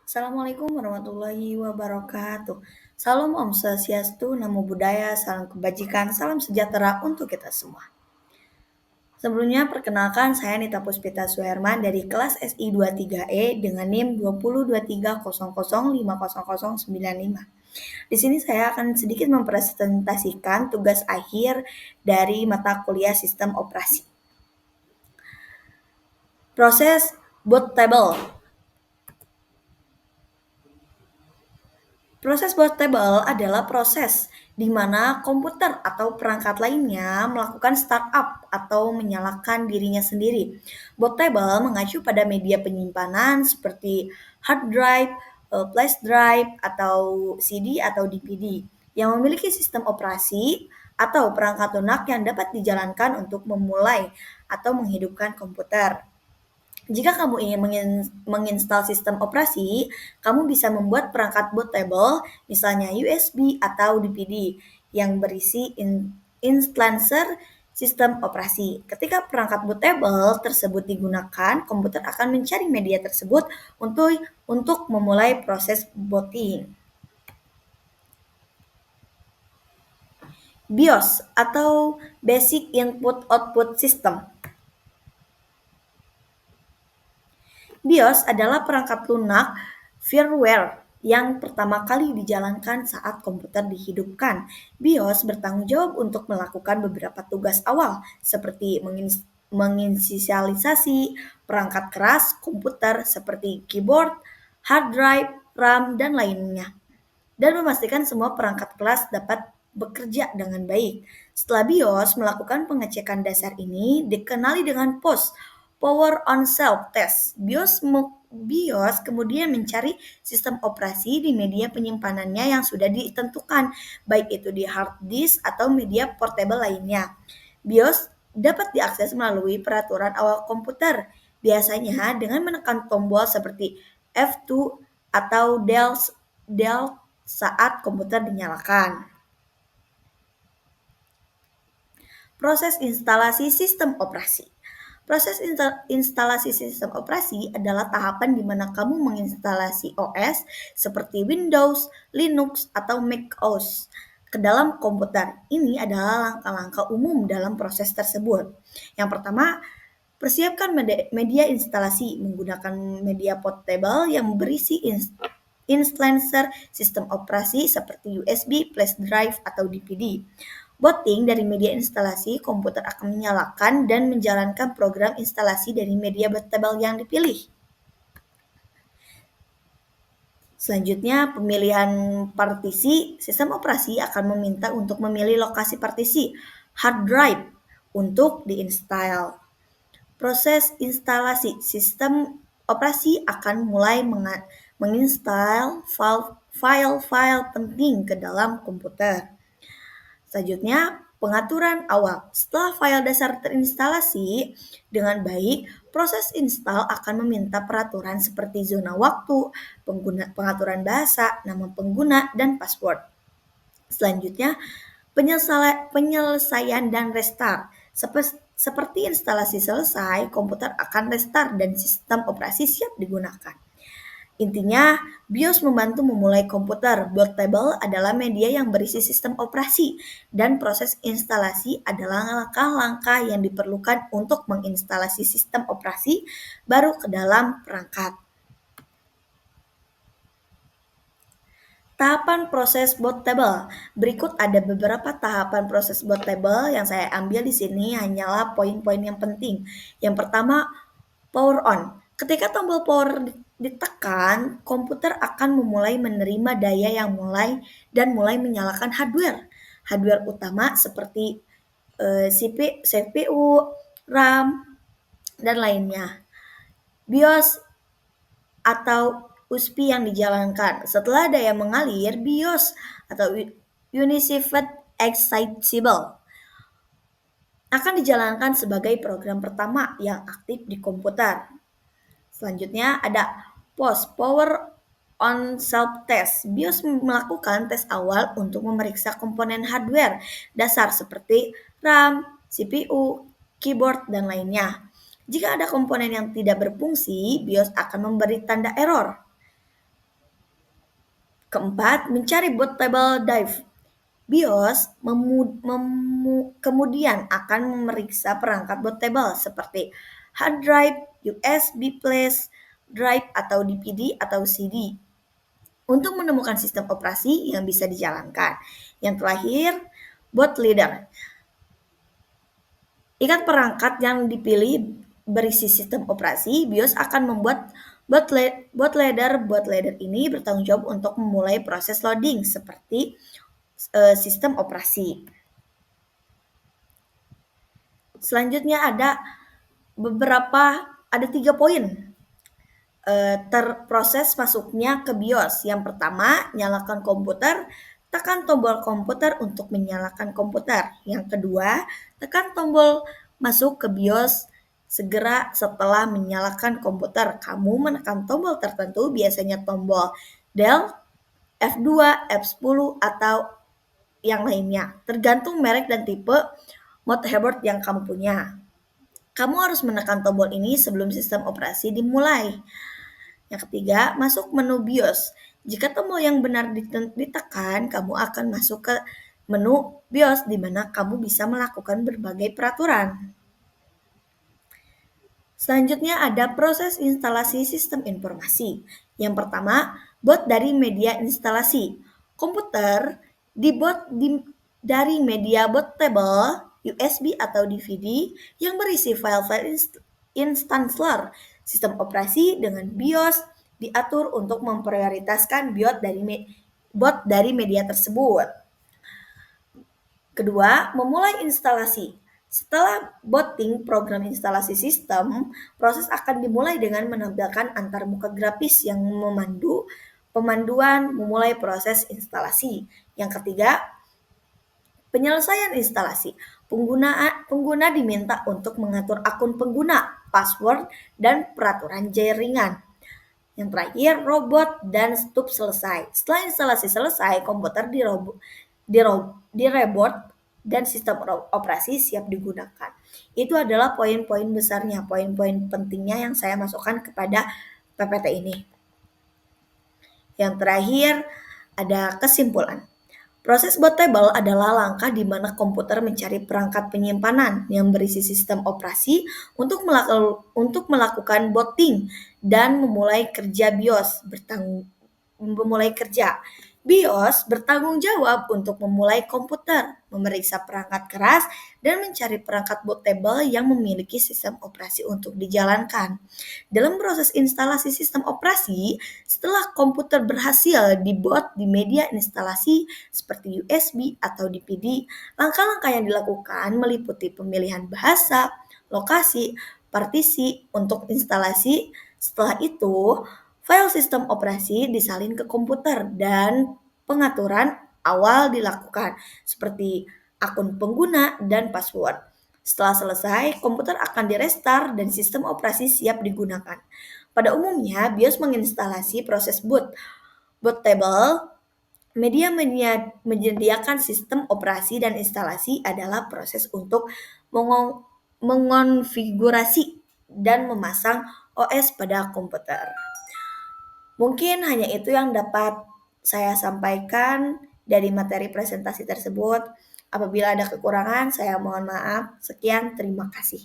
Assalamualaikum warahmatullahi wabarakatuh. Salam Om Swastiastu, Namo Buddhaya, salam kebajikan, salam sejahtera untuk kita semua. Sebelumnya perkenalkan saya Nita Puspita Suherman dari kelas SI 23E dengan NIM 202300500095. Di sini saya akan sedikit mempresentasikan tugas akhir dari mata kuliah Sistem Operasi. Proses boot table. Proses bootable adalah proses di mana komputer atau perangkat lainnya melakukan startup atau menyalakan dirinya sendiri. Bootable mengacu pada media penyimpanan seperti hard drive, flash drive, atau CD atau DVD yang memiliki sistem operasi atau perangkat lunak yang dapat dijalankan untuk memulai atau menghidupkan komputer. Jika kamu ingin menginstal sistem operasi, kamu bisa membuat perangkat bootable, misalnya USB atau DVD, yang berisi instancer sistem operasi. Ketika perangkat bootable tersebut digunakan, komputer akan mencari media tersebut untuk memulai proses booting. BIOS atau Basic Input Output System. BIOS adalah perangkat lunak firmware yang pertama kali dijalankan saat komputer dihidupkan. BIOS bertanggung jawab untuk melakukan beberapa tugas awal seperti menginisialisasi perangkat keras komputer seperti keyboard, hard drive, RAM, dan lainnya, dan memastikan semua perangkat keras dapat bekerja dengan baik. Setelah BIOS melakukan pengecekan dasar ini dikenali dengan POS, Power on Self Test. BIOS kemudian mencari sistem operasi di media penyimpanannya yang sudah ditentukan, baik itu di hard disk atau media portable lainnya. BIOS dapat diakses melalui peraturan awal komputer, biasanya dengan menekan tombol seperti F2 atau Del saat komputer dinyalakan. Proses instalasi sistem operasi. Proses instalasi sistem operasi adalah tahapan di mana kamu menginstalasi OS seperti Windows, Linux, atau macOS ke dalam komputer. Ini adalah langkah-langkah umum dalam proses tersebut. Yang pertama, persiapkan media instalasi menggunakan media portable yang berisi instancer sistem operasi seperti USB, flash drive, atau DVD. Booting dari media instalasi, komputer akan menyalakan dan menjalankan program instalasi dari media bootable yang dipilih. Selanjutnya, pemilihan partisi. Sistem operasi akan meminta untuk memilih lokasi partisi hard drive untuk diinstal. Proses instalasi. Sistem operasi akan mulai menginstal file-file penting ke dalam komputer. Selanjutnya, pengaturan awal. Setelah file dasar terinstalasi dengan baik, proses install akan meminta peraturan seperti zona waktu, pengaturan bahasa, nama pengguna, dan password. Selanjutnya, penyelesaian dan restart. Seperti instalasi selesai, komputer akan restart dan sistem operasi siap digunakan. Intinya, BIOS membantu memulai komputer. Bootable adalah media yang berisi sistem operasi, dan proses instalasi adalah langkah-langkah yang diperlukan untuk menginstalasi sistem operasi baru ke dalam perangkat. Tahapan proses bootable. Berikut ada beberapa tahapan proses bootable yang saya ambil di sini hanyalah poin-poin yang penting. Yang pertama, power on. Ketika tombol power ditekan, komputer akan memulai menerima daya yang mulai menyalakan hardware. Hardware utama seperti CPU, RAM, dan lainnya. BIOS atau USB yang dijalankan. Setelah daya mengalir, BIOS atau Unified Excitable akan dijalankan sebagai program pertama yang aktif di komputer. Selanjutnya ada POS, Power on Self Test. BIOS melakukan tes awal untuk memeriksa komponen hardware dasar seperti RAM, CPU, keyboard, dan lainnya. Jika ada komponen yang tidak berfungsi, BIOS akan memberi tanda error. Keempat, mencari bootable drive. BIOS kemudian akan memeriksa perangkat bootable seperti hard drive, USB flash drive atau DVD atau CD untuk menemukan sistem operasi yang bisa dijalankan. Yang terakhir, bootloader. Ikat perangkat yang dipilih berisi sistem operasi, BIOS akan membuat bootloader. Bootloader ini bertanggung jawab untuk memulai proses loading seperti sistem operasi. Selanjutnya ada 3 poin terproses masuknya ke BIOS. Yang pertama, nyalakan komputer, tekan tombol komputer untuk menyalakan komputer. Yang kedua, tekan tombol masuk ke BIOS segera setelah menyalakan komputer. Kamu menekan tombol tertentu, biasanya tombol Del, F2, F10, atau yang lainnya, tergantung merek dan tipe motherboard yang kamu punya. Kamu harus menekan tombol ini sebelum sistem operasi dimulai. Yang ketiga, masuk menu BIOS. Jika tombol yang benar ditekan, kamu akan masuk ke menu BIOS di mana kamu bisa melakukan berbagai peraturan. Selanjutnya ada proses instalasi sistem informasi. Yang pertama, boot dari media instalasi. Komputer dari media bootable, USB atau DVD yang berisi file-file installer. Sistem operasi dengan BIOS diatur untuk memprioritaskan boot dari media tersebut. Kedua, memulai instalasi. Setelah booting program instalasi sistem, proses akan dimulai dengan menampilkan antarmuka grafis yang pemanduan memulai proses instalasi. Yang ketiga, penyelesaian instalasi. Pengguna diminta untuk mengatur akun pengguna, password, dan peraturan jaringan. Yang terakhir, robot dan stub selesai. Setelah instalasi selesai, komputer direboot dan sistem operasi siap digunakan. Itu adalah poin-poin besarnya, poin-poin pentingnya yang saya masukkan kepada PPT ini. Yang terakhir, ada kesimpulan. Proses bootable adalah langkah di mana komputer mencari perangkat penyimpanan yang berisi sistem operasi untuk melakukan booting dan memulai kerja. BIOS bertanggung jawab untuk memulai komputer, memeriksa perangkat keras, dan mencari perangkat bootable yang memiliki sistem operasi untuk dijalankan. Dalam proses instalasi sistem operasi, setelah komputer berhasil diboot di media instalasi seperti USB atau DVD, langkah-langkah yang dilakukan meliputi pemilihan bahasa, lokasi, partisi untuk instalasi. Setelah itu, file sistem operasi disalin ke komputer dan pengaturan awal dilakukan, seperti akun pengguna dan password. Setelah selesai, komputer akan direstart dan sistem operasi siap digunakan. Pada umumnya, BIOS menginstalasi proses bootable. Media menyediakan sistem operasi dan instalasi adalah proses untuk mengonfigurasi dan memasang OS pada komputer. Mungkin hanya itu yang dapat saya sampaikan dari materi presentasi tersebut. Apabila ada kekurangan, saya mohon maaf. Sekian, terima kasih.